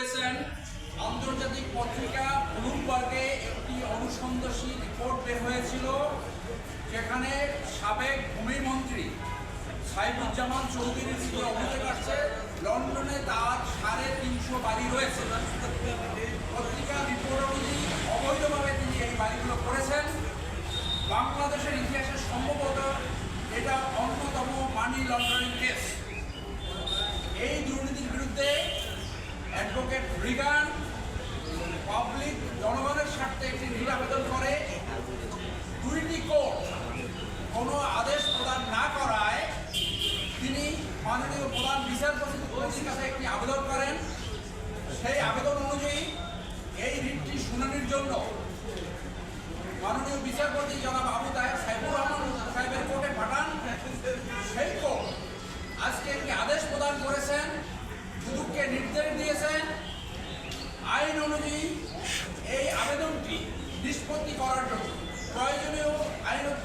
রয়েছেন আন্তর্জাতিক পত্রিকা ব্লুমবার্গে একটি অনুসন্ধানী রিপোর্ট বের হয়েছিল, যেখানে সাবেক ভূমিমন্ত্রী সাইফুজ্জামান চৌধুরীর দিকে অভিযোগ আসছে লন্ডনে তার 350 বাড়ি রয়েছে। পত্রিকা রিপোর্ট অনুযায়ী অবৈধভাবে তিনি এই বাড়িগুলো করেছেন। বাংলাদেশের ইতিহাসে সম্ভবত এটা অন্যতম মানি লন্ডারিং কেস। এই দুর্নীতির বিরুদ্ধে অ্যাডভোকেট রিগান পাবলিক জনগণের স্বার্থে একটি রিট আবেদন করে। দুইটি কোর্ট কোনো আদেশ প্রদান না করায় তিনি মাননীয় প্রধান বিচারপতির কাছে একটি আবেদন করেন। সেই আবেদন অনুযায়ী এই রিটটি শুনানির জন্য মাননীয় বিচারপতি জনাব আবু তাহের সাইফুর রহমান সাহেবের কোর্টে পাঠান। সেই কোর্ট আজকে একটি আদেশ প্রদান করেছেন, দুদককে নির্দেশ দিয়েছেন আইন অনুযায়ী এই আবেদনটি নিষ্পত্তি করার জন্য, প্রয়োজনীয়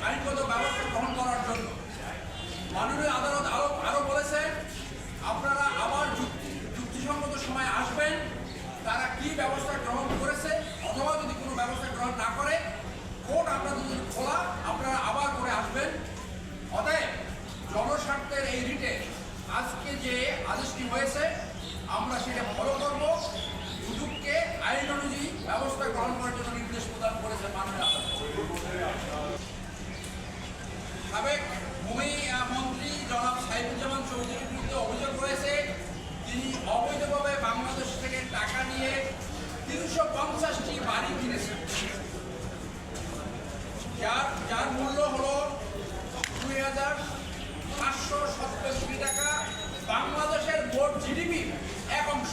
আইনগত ব্যবস্থা গ্রহণ করার জন্য। মাননীয় আদালত আরও বলেছে আপনারা আবার যুক্তিসঙ্গত সময় আসবেন, তারা কি ব্যবস্থা গ্রহণ করেছে, অথবা যদি কোনো ব্যবস্থা গ্রহণ না করে কোর্ট আপনাদের যদি খোলা, আপনারা আবার করে আসবেন। অতএব জনস্বার্থের এই রিটে আজকে যে আদেশটি হয়েছে আমরা সেটা ফলো করব। দুদককে আইন অনুযায়ী ব্যবস্থা গ্রহণ করার জন্য নির্দেশ প্রদান করেছে মাননীয় আদালত। সাবেক ভূমি মন্ত্রী জনাব সাইফুজ্জামান চৌধুরীর বিরুদ্ধে অভিযোগ রয়েছে তিনি অবৈধভাবে বাংলাদেশ থেকে টাকা নিয়ে 350টি বাড়ি কিনেছেন, যার মূল্য হলো 2,570 কোটি টাকা, বাংলাদেশের মোট জিডিপির 1 অংশ।